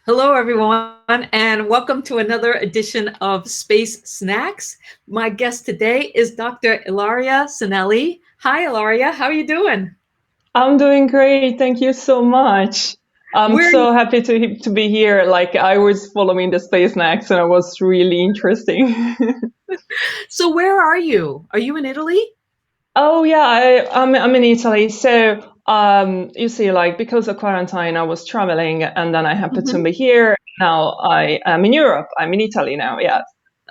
Hello, everyone, and welcome to another edition of Space Snacks. My guest today is Dr. Ilaria Cinelli. Hi, Ilaria. How are you doing? I'm doing great. Thank you so much. I'm Where? so happy to be here. Like I was following the Space Next and it was really interesting. So, where are you? Are you in Italy? Oh yeah, I'm in Italy. So you see, like because of quarantine, I was traveling and then I happened to Mhm. be here. Now I am in Europe. I'm in Italy now. Yeah.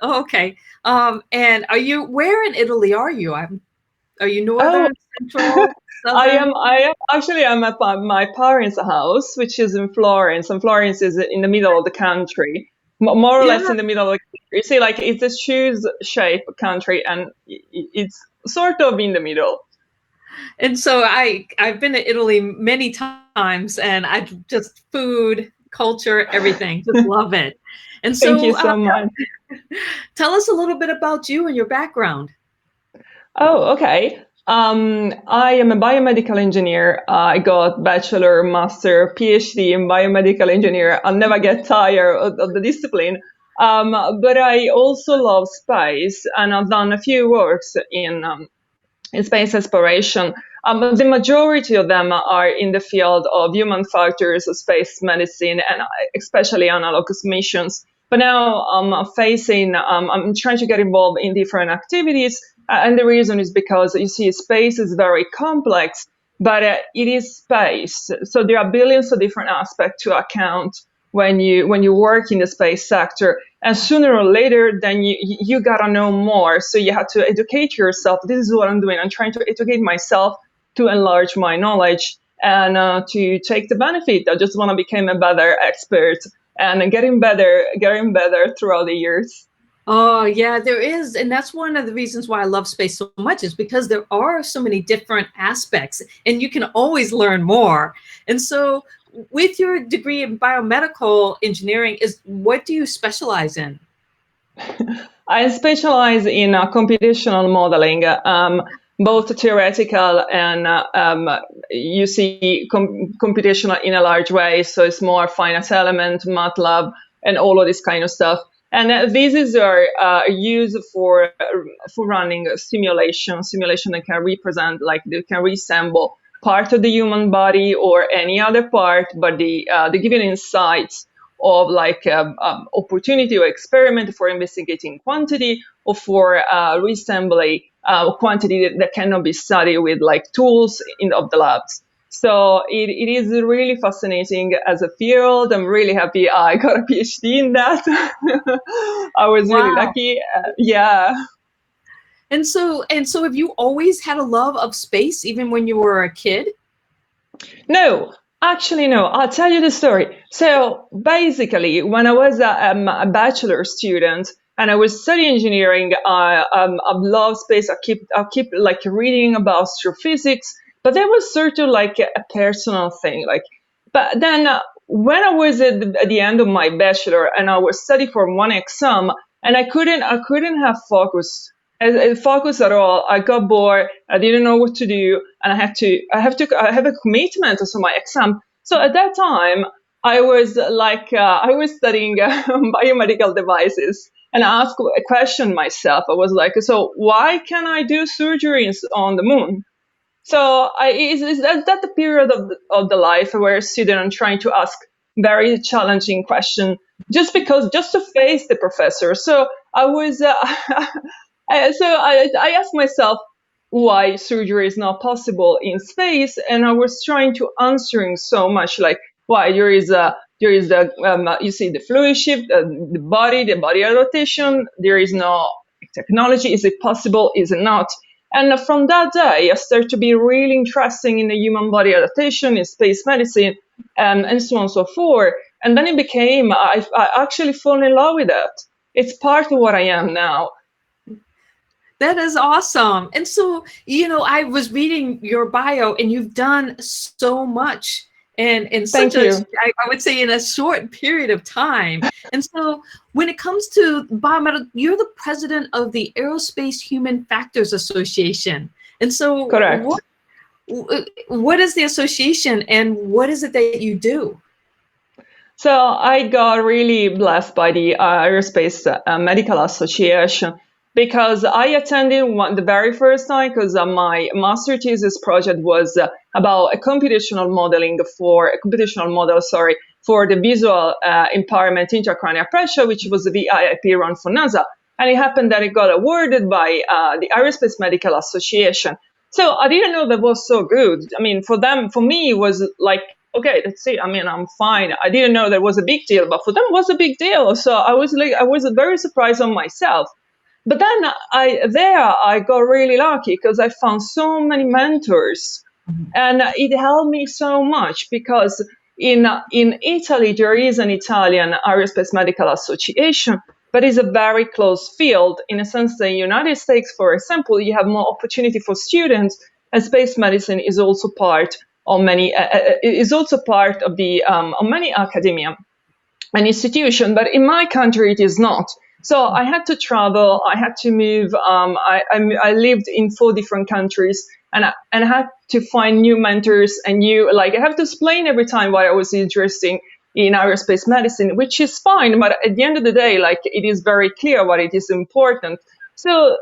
Oh, okay. And are you? Where in Italy are you? Are you Oh, northern, central, I southern? am. I am actually. I'm at my parents' house, which is in Florence, and Florence is in the middle of the country, more or Yeah. less in the middle of the country. You see, like it's a shoes shape country, and it's sort of in the middle. And so I've been to Italy many times, and I just food, culture, everything, just love it. And Thank you so so much. tell us a little bit about you and your background. Oh, okay. I am a biomedical engineer. I got bachelor, master, PhD in biomedical engineer. I'll never get tired of the discipline. But I also love space, and I've done a few works in space exploration. The majority of them are in the field of human factors, space medicine, and especially analogous missions. But now I'm trying to get involved in different activities. And the reason is because you see, space is very complex, but it is space. So there are billions of different aspects to account when you work in the space sector, and sooner or later then you gotta know more, so you have to educate yourself. This is what I'm doing. I'm trying to educate myself to enlarge my knowledge and to take the benefit. I just want to become a better expert and getting better throughout the years. Oh, yeah, there is. And that's one of the reasons why I love space so much, is because there are so many different aspects and you can always learn more. And so, with your degree in biomedical engineering, is what do you specialize in? I specialize in computational modeling, both theoretical and you see computational in a large way. So it's more finite element, MATLAB, and all of this kind of stuff. And this is used for running a simulation that can represent, like they can resemble part of the human body or any other part, but the given insights of like opportunity or experiment for investigating quantity or for reassembly quantity that cannot be studied with like tools of the labs. So it is really fascinating as a field. I'm really happy I got a PhD in that. I was really Wow. lucky. Yeah. And so have you always had a love of space even when you were a kid? No, actually, no. I'll tell you the story. So basically, when I was a bachelor student and I was studying engineering, I love space. I keep like reading about astrophysics, but that was sort of like a personal thing. Like, but then when I was at the end of my bachelor and I was studying for one exam, and I couldn't have focus at all. I got bored. I didn't know what to do, and I have a commitment to my exam. So at that time, I was studying biomedical devices, and I asked a question myself. I was like, so why can I do surgeries on the moon? So is that the period of the life where a student trying to ask very challenging question just to face the professor. So I was I asked myself why surgery is not possible in space, and I was trying to answering so much like why there is the you see the fluid shift, the body rotation. There is no technology. Is it possible? Is it not? And from that day, I started to be really interested in the human body adaptation, in space medicine, and so on and so forth. And then it became, I actually fell in love with it. It's part of what I am now. That is awesome. And so, I was reading your bio and you've done so much and in such Thank a, you. I would say in a short period of time. And so when it comes to biomedical, you're the president of the Aerospace Human Factors Association. And so Correct. what is the association and what is it that you do? So I got really blessed by the Aerospace Medical Association because I attended the very first time because my master thesis project was about a computational model, for the visual impairment intracranial pressure, which was the VIP run for NASA. And it happened that it got awarded by the Aerospace Medical Association. So I didn't know that was so good. I mean, for me, it was like, okay, that's it. I mean, I'm fine. I didn't know that was a big deal, but for them it was a big deal. So I was very surprised on myself. But then I got really lucky because I found so many mentors, and it helped me so much because in Italy there is an Italian Aerospace Medical Association, but it's a very closed field in a sense that in the United States, for example, you have more opportunity for students, and space medicine is also part of many is also part of the of many academia an institution, but in my country it is not. So I had to travel, I had to move. I lived in 4 different countries, and I had to find new mentors and I have to explain every time why I was interested in aerospace medicine, which is fine. But at the end of the day, it is very clear what it is important. So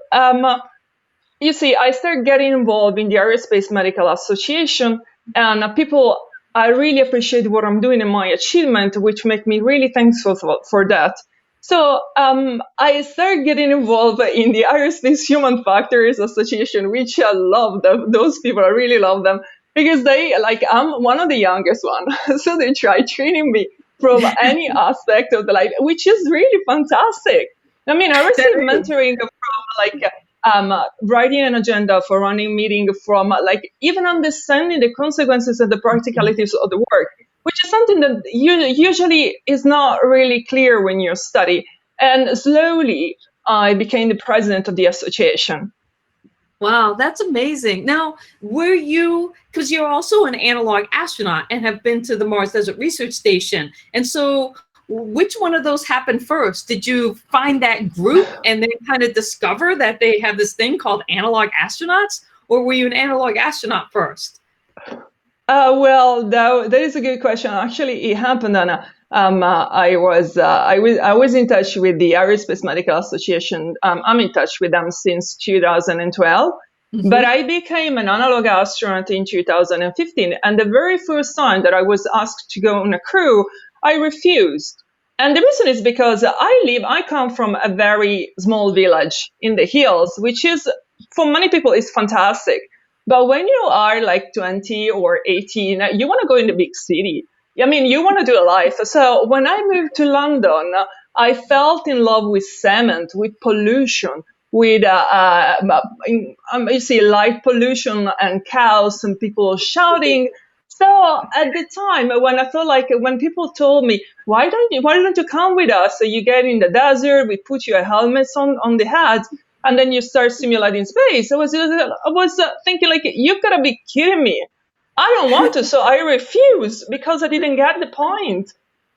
you see, I started getting involved in the Aerospace Medical Association, and people, I really appreciate what I'm doing and my achievement, which make me really thankful for that. So I started getting involved in the Aerospace Human Factors Association, which I love them. Those people, I really love them because I'm one of the youngest one. So they try training me from any aspect of the life, which is really fantastic. I mean, I received mentoring from writing an agenda, for running meeting, from even understanding the consequences and the practicalities of the work, which is something that usually is not really clear when you study. And slowly, I became the president of the association. Wow, that's amazing. Now, were you, because you're also an analog astronaut and have been to the Mars Desert Research Station, and so which one of those happened first? Did you find that group and then kind of discover that they have this thing called analog astronauts, or were you an analog astronaut first? Well, that is a good question. Actually, it happened, Anna. I was in touch with the Aerospace Medical Association. I'm in touch with them since 2012. Mm-hmm. But I became an analog astronaut in 2015. And the very first time that I was asked to go on a crew, I refused. And the reason is because I come from a very small village in the hills, which is, for many people, is fantastic. But when you are 20 or 18, you want to go in the big city. I mean, you want to do a life. So when I moved to London, I felt in love with cement, with pollution, with you see light pollution and cows and people shouting. So at the time when I felt when people told me, why don't you come with us? So you get in the desert, we put your helmets on the head, and then you start simulating space. I was thinking you've got to be kidding me. I don't want to. So I refused because I didn't get the point.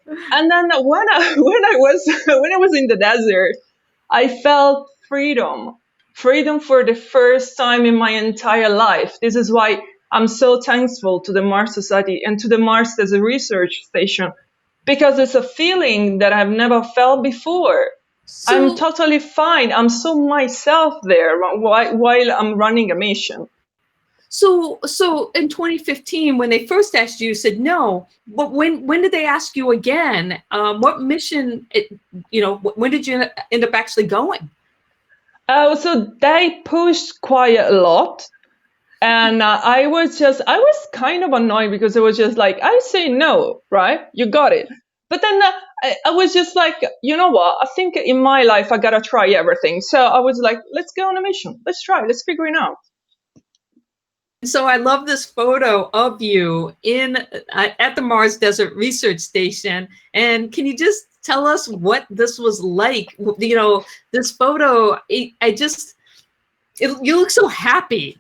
And then when I was in the desert, I felt freedom for the first time in my entire life. This is why I'm so thankful to the Mars Society and to the Mars Desert Research Station, because it's a feeling that I've never felt before. So, I'm totally fine. I'm so myself there while I'm running a mission. So in 2015, when they first asked you, you said no. But when did they ask you again? What mission? When did you end up actually going? So they pushed quite a lot. And I was kind of annoyed because it was just I say no, right? You got it. But then I was just you know what? I think in my life, I got to try everything. So I was let's go on a mission. Let's try. Let's figure it out. So I love this photo of you at the Mars Desert Research Station. And can you just tell us what this was like? This photo, you look so happy.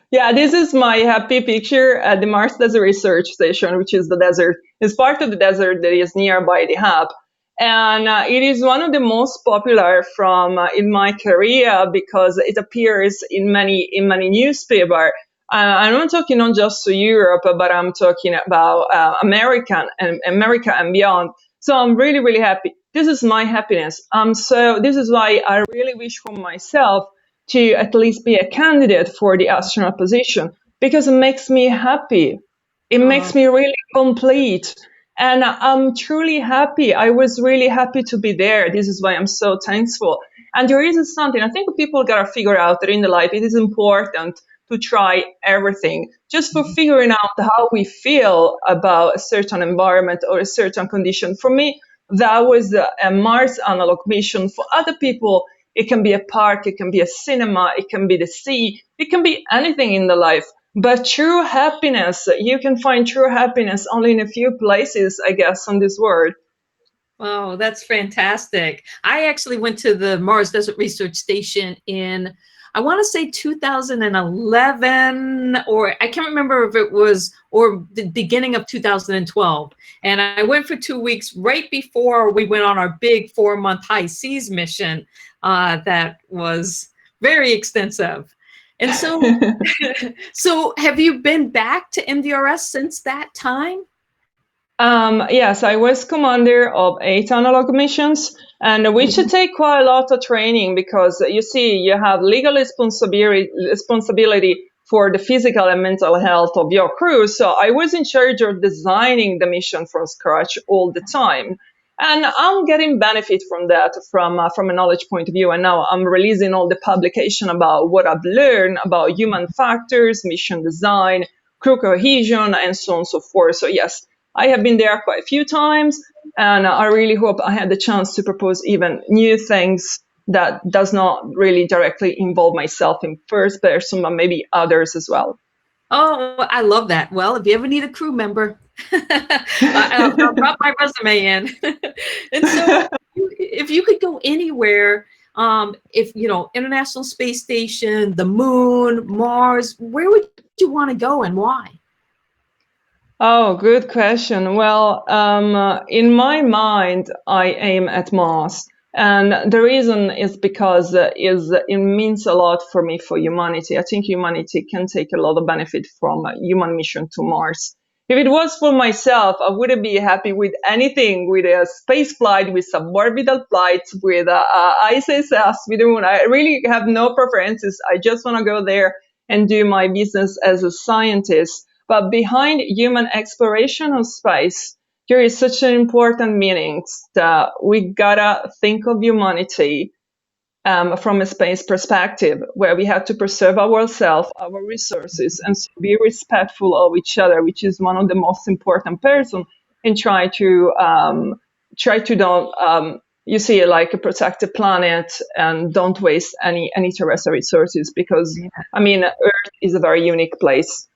Yeah, this is my happy picture at the Mars Desert Research Station, which is the desert. It's part of the desert that is nearby the hub. And it is one of the most popular from in my career because it appears in many newspapers. I'm not talking not just to Europe, but I'm talking about America and beyond. So I'm really, really happy. This is my happiness. So this is why I really wish for myself to at least be a candidate for the astronaut position, because it makes me happy. It makes me really complete. And I'm truly happy. I was really happy to be there. This is why I'm so thankful. And there is something I think people gotta figure out that in the life it is important to try everything just for figuring out how we feel about a certain environment or a certain condition. For me, that was a Mars analog mission. For other people, it can be a park, it can be a cinema, it can be the sea, it can be anything in the life. But true happiness, you can find true happiness only in a few places, I guess, on this world. Oh, that's fantastic. I actually went to the Mars Desert Research Station in, I want to say 2011, or I can't remember if it was, or the beginning of 2012. And I went for 2 weeks right before we went on our big 4-month high seas mission that was very extensive. And so, so have you been back to MDRS since that time? Yes, I was commander of 8 analog missions, and we should take quite a lot of training because you see, you have legal responsibility for the physical and mental health of your crew. So I was in charge of designing the mission from scratch all the time. And I'm getting benefit from that from a knowledge point of view. And now I'm releasing all the publication about what I've learned about human factors, mission design, crew cohesion, and so on and so forth. So yes, I have been there quite a few times, and I really hope I had the chance to propose even new things that does not really directly involve myself in first person, but maybe others as well. Oh, I love that. Well, if you ever need a crew member, I'll drop my resume in. And so if you could go anywhere, if, you know, International Space Station, the moon, Mars, where would you want to go and why? Oh, good question. Well, in my mind, I aim at Mars. And the reason is because it means a lot for me, for humanity. I think humanity can take a lot of benefit from a human mission to Mars. If it was for myself, I wouldn't be happy with anything, with a space flight, with suborbital flights, with ISS, with the moon. I really have no preferences. I just want to go there and do my business as a scientist. But behind human exploration of space, there is such an important meaning that we gotta think of humanity from a space perspective, where we have to preserve ourselves, our resources, and so be respectful of each other, which is one of the most important person, and try to don't you see like protect the planet and don't waste any terrestrial resources because I mean Earth is a very unique place.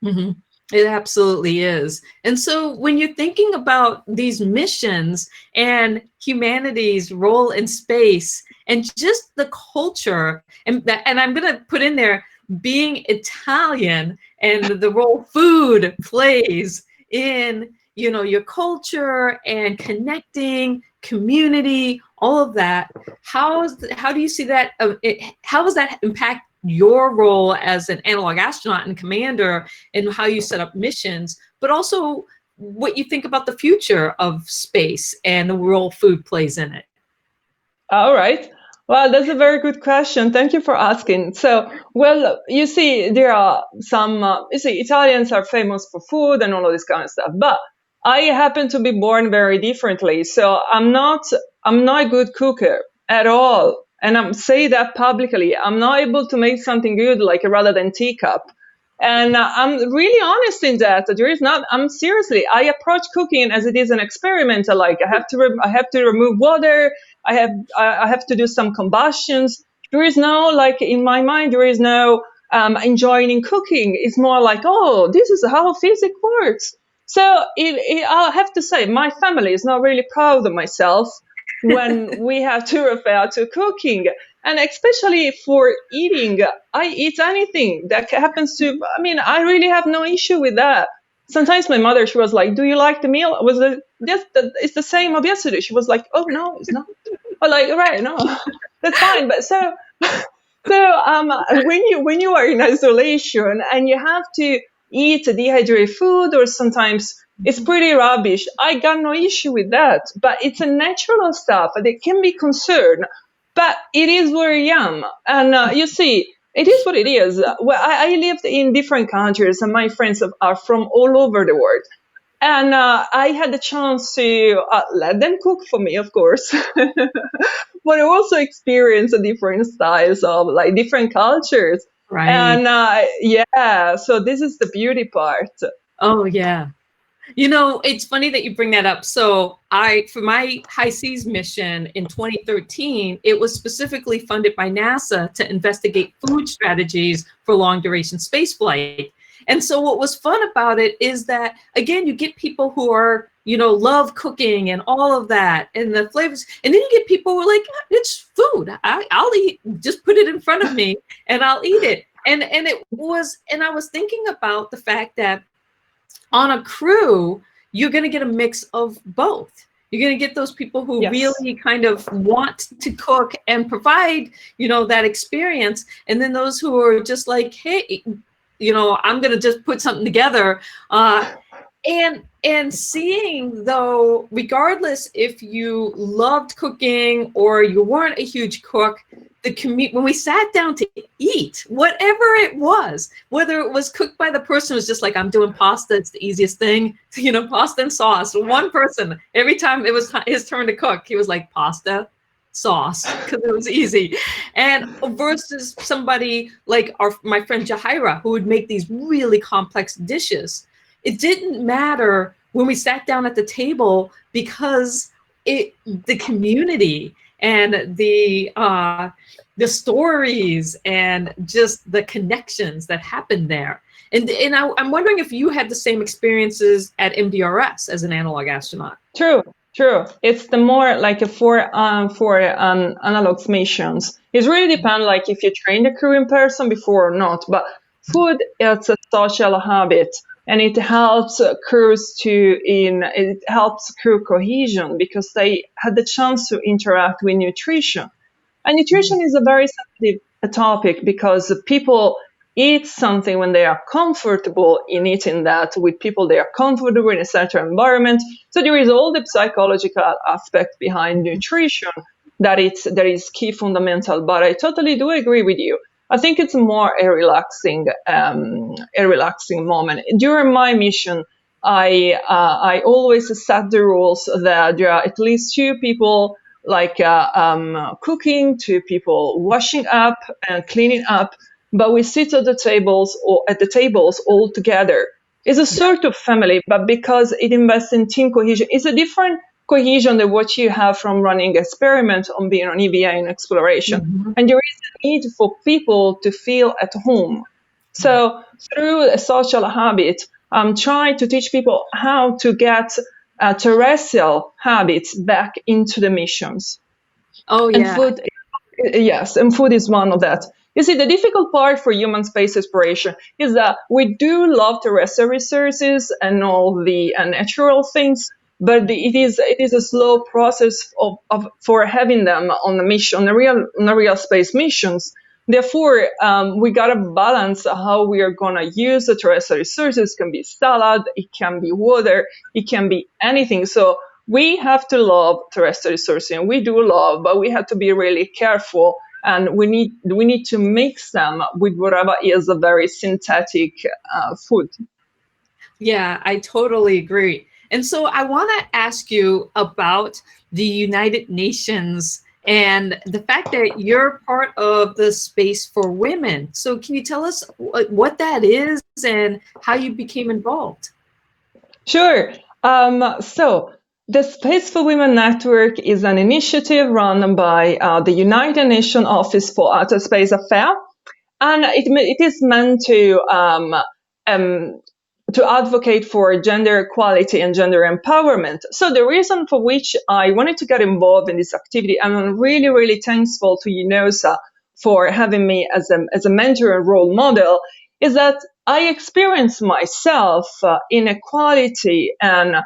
Mm-hmm. It absolutely is. And so when you're thinking about these missions and humanity's role in space and just the culture, and I'm going to put in there being Italian and the role food plays in, you know, your culture and connecting community, all of that. How do you see that? How does that impact your role as an analog astronaut and commander and how you set up missions, but also what you think about the future of space and the role food plays in it? All right. Well, that's a very good question. Thank you for asking. So, well, you see, there are some, you see, Italians are famous for food and all of this kind of stuff, but I happen to be born very differently. So I'm not a good cooker at all. And I'm say that publicly. I'm not able to make something good like a rather than teacup. And I'm really honest in that. There is not. I'm seriously. I approach cooking as it is an experiment. Like I have to remove water. I have to do some combustions. There is no like in my mind. There is no enjoying cooking. It's more like, oh, this is how physics works. So I'll have to say, my family is not really proud of myself when we have to refer to cooking. And especially for eating, I eat anything that happens to, I mean, I really have no issue with that. Sometimes my mother, she was like, do you like the meal? Was it, yes, it's the same of yesterday. She was like, oh, no, it's not. I'm like, right, no, that's fine. But so So when you are in isolation and you have to eat dehydrated food, or sometimes it's pretty rubbish, I got no issue with that. But it's a natural stuff. They can be concerned, but it is where I am. And you see, it is what it is. Well, I lived in different countries, and my friends are from all over the world. And I had the chance to let them cook for me, of course, but I also experienced the different styles of like different cultures. Right. And yeah, so this is the beauty part. Oh, yeah. You know, it's funny that you bring that up. So for my high seas mission in 2013, it was specifically funded by NASA to investigate food strategies for long duration spaceflight. And so what was fun about it is that, again, you get people who are, love cooking and all of that and the flavors. And then you get people who are like, it's food. I'll eat, just put it in front of me and I'll eat it. And I was thinking about the fact that on a crew, you're going to get a mix of both. You're going to get those people who Yes. really kind of want to cook and provide, that experience. And then those who are just like, hey, I'm going to just put something together. And seeing, though, regardless if you loved cooking or you weren't a huge cook, when we sat down to eat, whatever it was, whether it was cooked by the person who was just like, I'm doing pasta, it's the easiest thing, pasta and sauce. One person, every time it was his turn to cook, he was like, pasta, sauce, because it was easy. And versus somebody like my friend Jahira, who would make these really complex dishes. It didn't matter when we sat down at the table because the community and the stories and just the connections that happened there. And I'm wondering if you had the same experiences at MDRS as an analog astronaut. True. It's the more like for analog missions. It really depends, like if you train the crew in person before or not. But food, it's a social habit, and it helps it helps crew cohesion because they had the chance to interact with nutrition. And nutrition is a very sensitive topic because people eat something when they are comfortable in eating that with people they are comfortable in a certain environment. So there is all the psychological aspect behind nutrition that is key fundamental. But I totally do agree with you. I think it's more a relaxing moment. During my mission, I always set the rules that there are at least two people like cooking, two people washing up and cleaning up, but we sit at the tables all together. It's a sort of family, but because it invests in team cohesion, it's a different cohesion than what you have from running experiment on being on EVA in exploration. Mm-hmm. And there is a need for people to feel at home. So through a social habit, I'm trying to teach people how to get terrestrial habits back into the missions. Oh, yeah. And food is one of that. You see, the difficult part for human space exploration is that we do love terrestrial resources and all the natural things, but it is a slow process for having them on the mission, on the real space missions. Therefore, we gotta balance how we are gonna use the terrestrial resources. It can be salad, it can be water, it can be anything. So we have to love terrestrial resources, and we do love, but we have to be really careful, and we need to mix them with whatever is a very synthetic food. Yeah, I totally agree. And so I want to ask you about the United Nations and the fact that you're part of the Space4Women. So can you tell us what that is and how you became involved? Sure. So the Space4Women Network is an initiative run by the United Nations Office for Outer Space Affairs, and it is meant to advocate for gender equality and gender empowerment. So the reason for which I wanted to get involved in this activity, and I'm really, really thankful to UNOOSA for having me as a mentor and role model, is that I experienced myself inequality and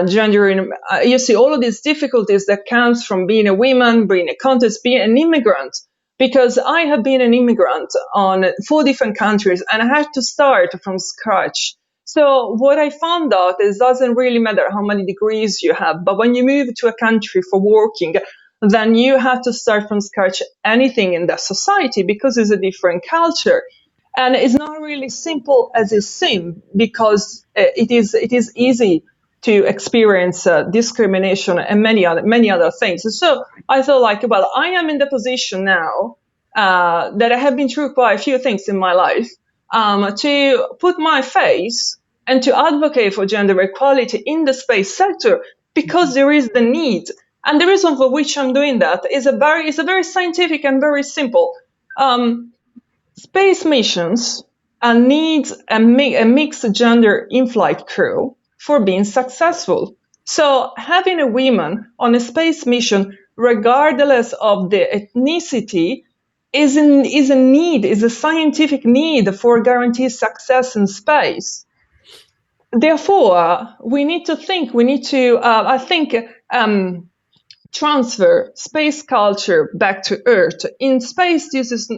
gender. You see all of these difficulties that comes from being a woman, being a contest, being an immigrant. because I have been an immigrant on 4 different countries and I had to start from scratch. So what I found out is it doesn't really matter how many degrees you have, but when you move to a country for working, then you have to start from scratch anything in that society because it's a different culture. And it's not really simple as it seems, because it is easy to experience discrimination and many other things. So I thought, like, well, I am in the position now that I have been through quite a few things in my life, to put my face and to advocate for gender equality in the space sector, because there is the need. And the reason for which I'm doing that is a very scientific and very simple. Space missions need a mixed gender in-flight crew for being successful. So having a woman on a space mission, regardless of the ethnicity, is a scientific need for guaranteed success in space. Therefore, I think, transfer space culture back to Earth. In space, this is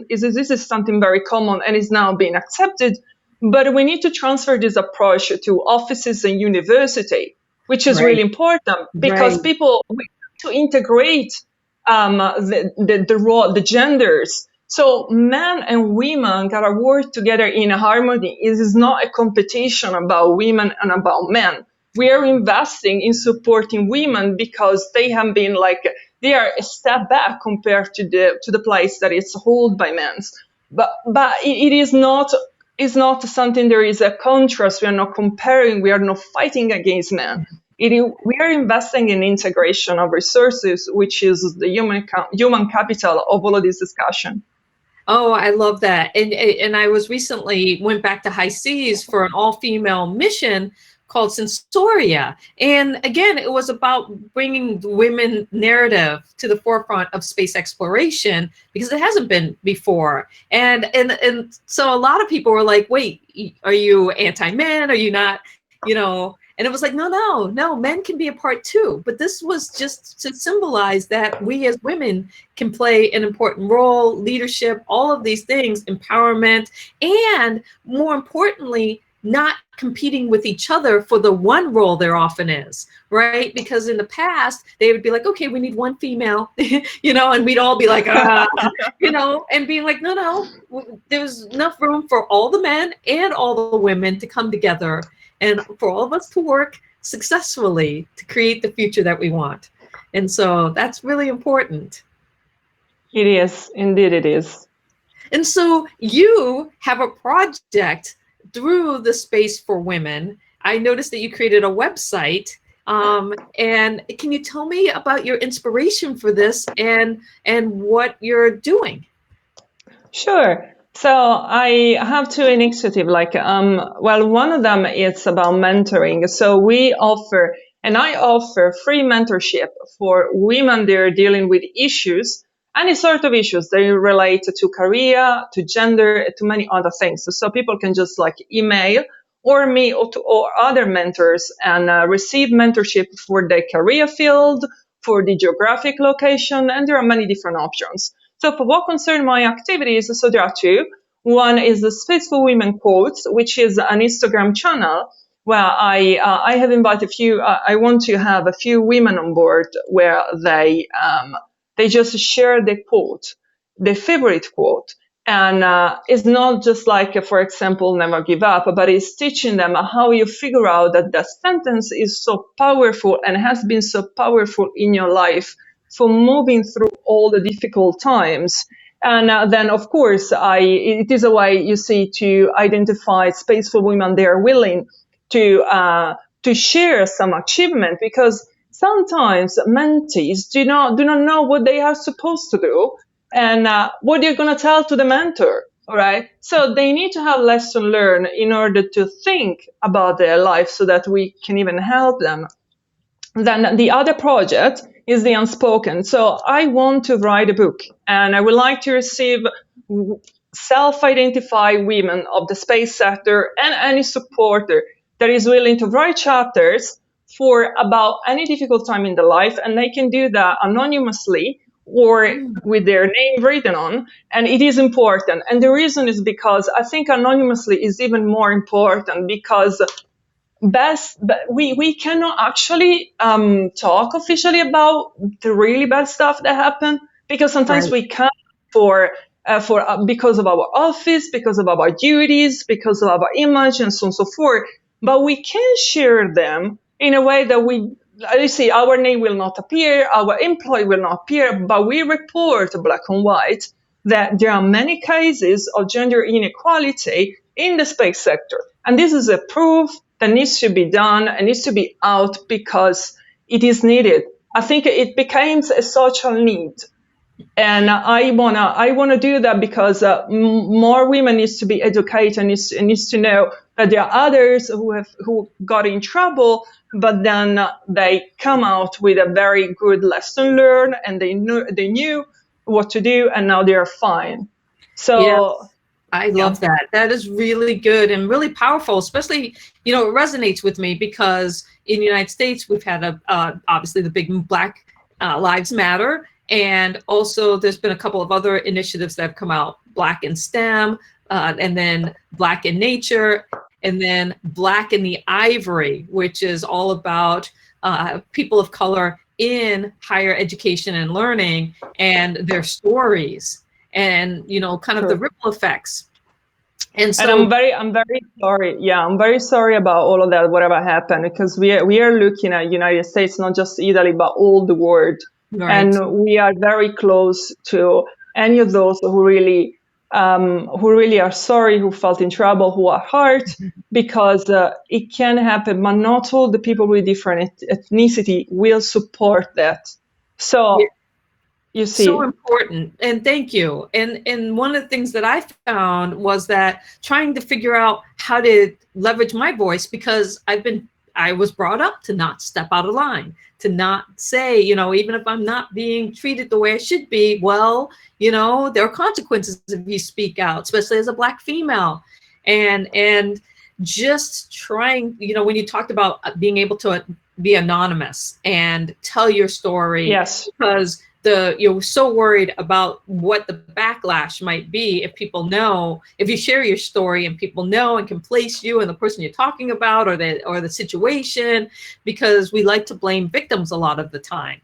something very common and is now being accepted, but we need to transfer this approach to offices and university, which is really important, because people we need to integrate the genders. So men and women gotta work together in harmony. It is not a competition about women and about men. We are investing in supporting women because they have been they are a step back compared to the place that is held by men. But it is not. It's not something. There is a contrast. We are not comparing. We are not fighting against men. We are investing in integration of resources, which is the human capital of all of this discussion. Oh, I love that. And I went back to high seas for an all-female mission called Sensoria. And again, it was about bringing the women narrative to the forefront of space exploration, because it hasn't been before. And so a lot of people were like, wait, are you anti-men? Are you not, and it was like, no, men can be a part too. But this was just to symbolize that we as women can play an important role, leadership, all of these things, empowerment, and more importantly, not competing with each other for the one role there often is, right? Because in the past, they would be like, okay, we need one female, and we'd all be like, and being like, no, there's enough room for all the men and all the women to come together and for all of us to work successfully to create the future that we want. And so that's really important. It is, indeed it is. And so you have a project through the Space4Women. I noticed that you created a website. And can you tell me about your inspiration for this and what you're doing? Sure. So I have 2 initiatives. One of them is about mentoring. So I offer free mentorship for women that are dealing with issues, any sort of issues they relate to career, to gender, to many other things. So people can just email or me or other mentors and receive mentorship for their career field, for the geographic location, and there are many different options. So for what concerns my activities, so there are 2. One is the Space4Women Quotes, which is an Instagram channel where I have invited I want to have a few women on board where they just share their quote, their favorite quote. And it's not just for example, never give up, but it's teaching them how you figure out that sentence is so powerful and has been so powerful in your life for moving through all the difficult times. And then, of course, it is a way, you see, to identify Space4Women. They are willing to share some achievement, because sometimes mentees do not know what they are supposed to do and what they're going to tell to the mentor. All right. So they need to have lesson learned in order to think about their life so that we can even help them. Then the other project is the unspoken. So I want to write a book, and I would like to receive self-identified women of the space sector and any supporter that is willing to write chapters for about any difficult time in their life, and they can do that anonymously or with their name written on, and it is important. And the reason is because I think anonymously is even more important, because we cannot actually talk officially about the really bad stuff that happened, because sometimes Right. we can't because of our office, because of our duties, because of our image, and so on and so forth. But we can share them in a way that you see, our name will not appear, our employee will not appear, but we report black and white that there are many cases of gender inequality in the space sector. And this is a proof that needs to be done and needs to be out, because it is needed. I think it becomes a social need. And I wanna do that, because more women needs to be educated, needs to know that there are others who got in trouble, but then they come out with a very good lesson learned, and they knew what to do, and now they are fine. Yes. So I love that. That is really good and really powerful, especially, it resonates with me because in the United States, we've had obviously the big Black Lives Matter. And also there's been a couple of other initiatives that have come out, Black in STEM, and then Black in Nature, and then Black in the Ivory, which is all about people of color in higher education and learning and their stories. And kind of the ripple effects. And so, I'm very sorry. Yeah, I'm very sorry about all of that, whatever happened, because we are looking at United States, not just Italy, but all the world. right. And we are very close to any of those who really are sorry, who felt in trouble, who are hurt, because it can happen, but not all the people with different ethnicity will support that. So. Yeah. You see. So important. And thank you. And one of the things that I found was that trying to figure out how to leverage my voice, because I was brought up to not step out of line, to not say, even if I'm not being treated the way I should be, well, there are consequences if you speak out, especially as a Black female. And just trying, when you talked about being able to be anonymous and tell your story. Yes. Because you're so worried about what the backlash might be if you share your story and people know and can place you and the person you're talking about or the situation, because we like to blame victims a lot of the time.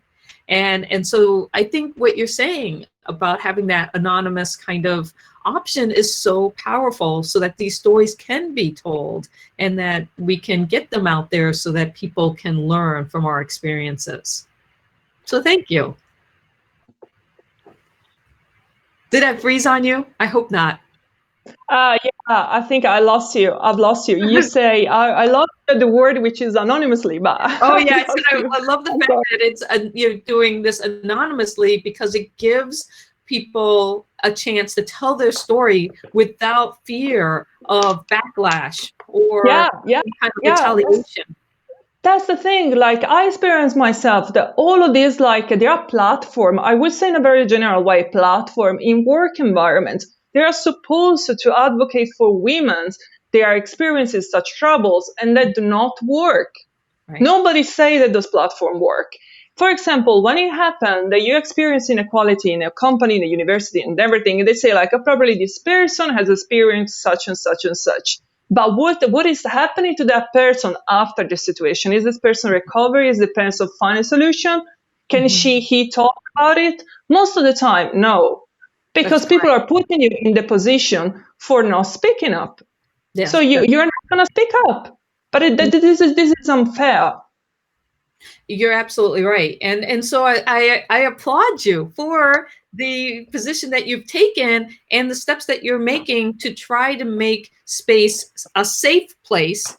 And so I think what you're saying about having that anonymous kind of option is so powerful, so that these stories can be told and that we can get them out there so that people can learn from our experiences. So thank you. Did I freeze on you? I hope not. Yeah, I think I lost you. I've lost you. You say, I lost the word which is anonymously, but. Oh yeah, I love the fact that it's you're doing this anonymously, because it gives people a chance to tell their story without fear of backlash or kind of retaliation. That's the thing. Like, I experienced myself that all of these, there are platform, I would say in a very general way, platform in work environments. They are supposed to advocate for women. They are experiencing such troubles, and that do not work. Right. Nobody say that those platforms work. For example, when it happened that you experience inequality in a company, in a university, and everything, they say probably this person has experienced such and such and such. But what is happening to that person after the situation? Is this person recovered? Is the person find a solution? Can he talk about it? Most of the time, no. Because people are putting you in the position for not speaking up. Yes, so you're not going to speak up. But this is unfair. You're absolutely right. And so I applaud you for the position that you've taken and the steps that you're making to try to make space a safe place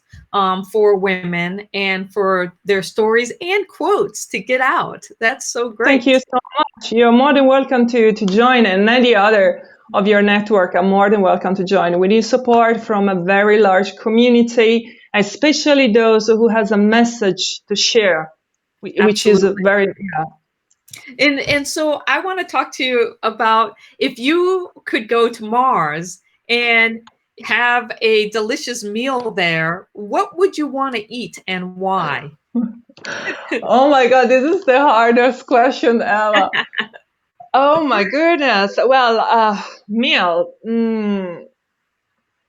for women and for their stories and quotes to get out. That's so great. Thank you so much. You're more than welcome to join, and any other of your network are more than welcome to join. We need support from a very large community, especially those who has a message to share, which is very. And so I want to talk to you about, if you could go to Mars and have a delicious meal there, what would you want to eat and why? Oh my God, this is the hardest question ever. Oh my goodness. Well, meal. And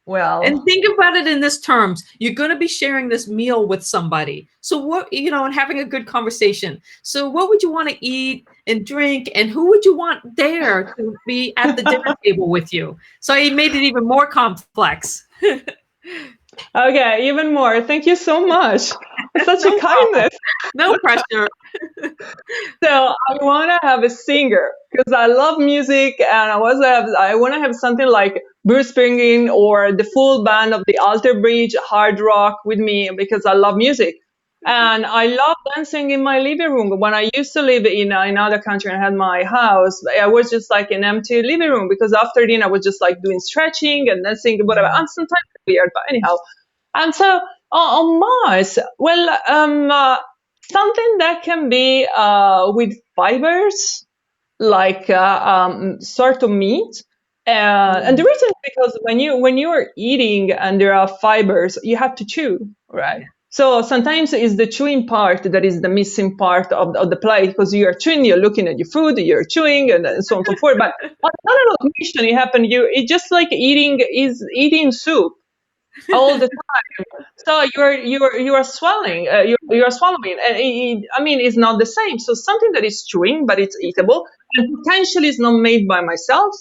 Well, think about it in this terms. You're going to be sharing this meal with somebody. So what, and having a good conversation. So what would you want to eat and drink, and who would you want there to be at the dinner table with you? So he made it even more complex. okay, even more. Thank you so much. Such a No problem. kindness. No pressure. So I want to have a singer because I love music, and I want to have something like Bruce Springsteen or the full band of the Alter Bridge hard rock with me because I love music. And I love dancing in my living room. When I used to live in another country and had my house, I was just like an empty living room because after dinner I was just like doing stretching and dancing, whatever. And sometimes it's weird, but anyhow. And so on Mars, well, something that can be with fibers, like sort of meat. And the reason is because when you are eating and there are fibers, you have to chew, right? So sometimes it's the chewing part that is the missing part of the plate because you are chewing, you're looking at your food, you're chewing, and so on and so forth. But on another mission, it's just like eating soup all the time. So you are swallowing, you are swallowing, and I mean it's not the same. So something that is chewing but it's eatable and potentially is not made by myself,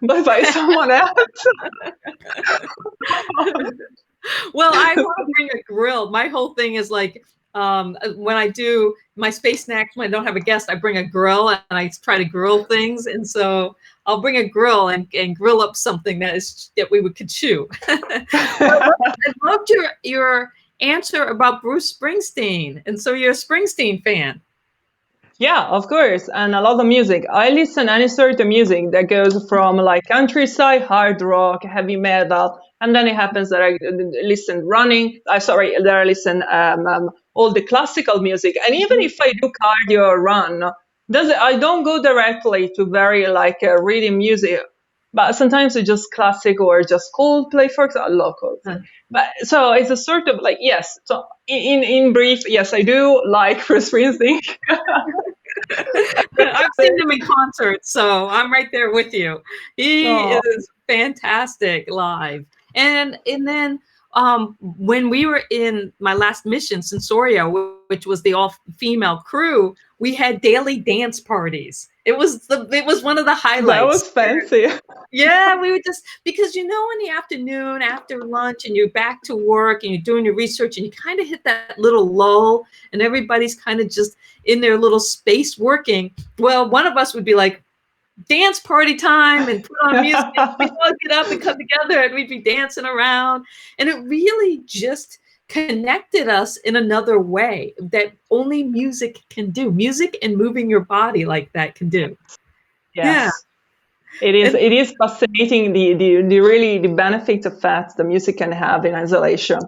but by someone else. Well, I want to bring a grill. My whole thing is like, when I do my space snacks, when I don't have a guest, I bring a grill and I try to grill things. And so I'll bring a grill and grill up something that we could chew. I loved your answer about Bruce Springsteen. And so you're a Springsteen fan. Yeah, of course, and a lot of music. I listen any sort of music that goes from like countryside, hard rock, heavy metal, and then it happens that I listen running. That I listen all the classical music, and even if I do cardio or run, I don't go directly to very like reading music. But sometimes it's just classic or just Coldplay, for example. I love Coldplay. But so it's a sort of like yes. So in brief, yes, I do like Bruce Springsteen. I've seen him in concert, so I'm right there with you. He Oh, is fantastic live. And then when we were in my last mission, Sensoria, which was the all-female crew, we had daily dance parties. It was one of the that highlights. was fancy. Yeah, we would just, because in the afternoon after lunch and you're back to work and you're doing your research and you kind of hit that little lull and everybody's kind of just in their little space working. Well, one of us would be like, dance party time, and put on music. We'd all get up and come together and we'd be dancing around. And it really just connected us in another way that only music can do. Music and moving your body like that can do. Yeah. Yes. It is fascinating the really the benefits of that the music can have in isolation.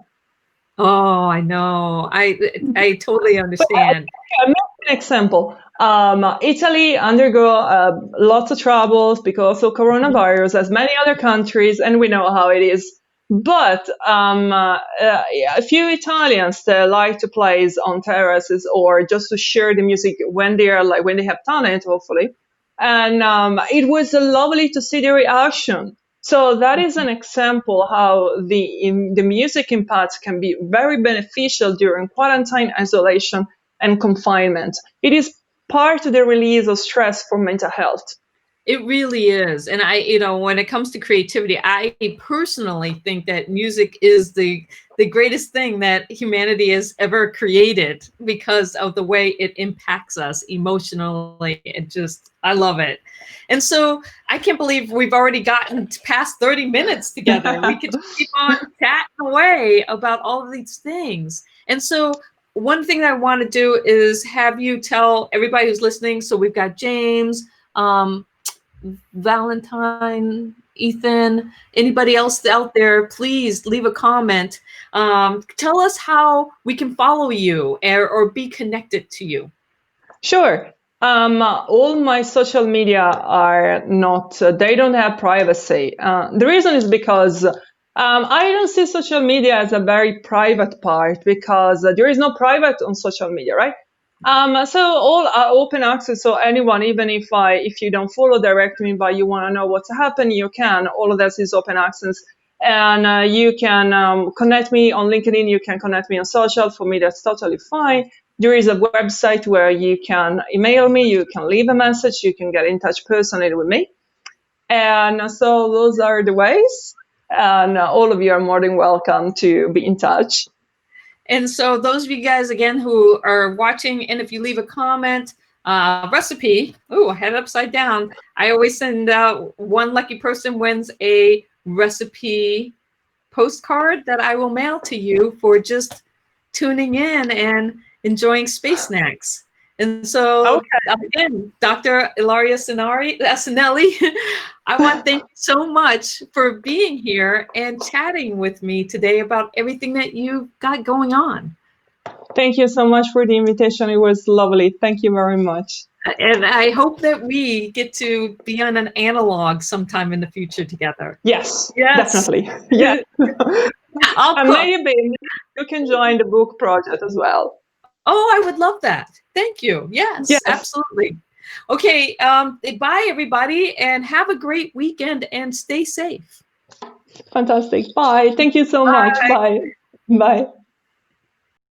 Oh, I know. I totally But understand. I'll make an example. Italy undergo lots of troubles because of coronavirus, as many other countries, and we know how it is. But a few Italians like to play on terraces or just to share the music when they have talent, hopefully. And it was lovely to see the reaction. So that is an example how the music impacts can be very beneficial during quarantine, isolation, and confinement. It is part of the release of stress for mental health. It really is. And when it comes to creativity, I personally think that music is the greatest thing that humanity has ever created because of the way it impacts us emotionally. I love it. And so I can't believe we've already gotten past 30 minutes together. We could just keep on chatting away about all of these things. And so one thing that I want to do is have you tell everybody who's listening. So we've got James, Valentine, Ethan, anybody else out there, please leave a comment. Tell us how we can follow you or be connected to you. Sure. All my social media are not, they don't have privacy. The reason is because I don't see social media as a very private part because there is no private on social media, right? So all are open access. So anyone, even if you don't follow directly, but you want to know what's happening, you can. All of this is open access, and you can connect me on LinkedIn. You can connect me on social. For me, that's totally fine. There is a website where you can email me. You can leave a message. You can get in touch personally with me. And so those are the ways. And all of you are more than welcome to be in touch. And so those of you guys, again, who are watching, and if you leave a comment, recipe, I had it upside down. I always send out one lucky person wins a recipe postcard that I will mail to you for just tuning in and enjoying space snacks. And so, again, Dr. Ilaria Cinelli, I want to thank you so much for being here and chatting with me today about everything that you've got going on. Thank you so much for the invitation. It was lovely. Thank you very much. And I hope that we get to be on an analog sometime in the future together. Yes. Definitely. Yeah. And maybe you can join the book project as well. Oh, I would love that. Thank you. Yes. Absolutely. Okay. Bye, everybody, and have a great weekend and stay safe. Fantastic. Bye. Thank you so much. Bye. Bye.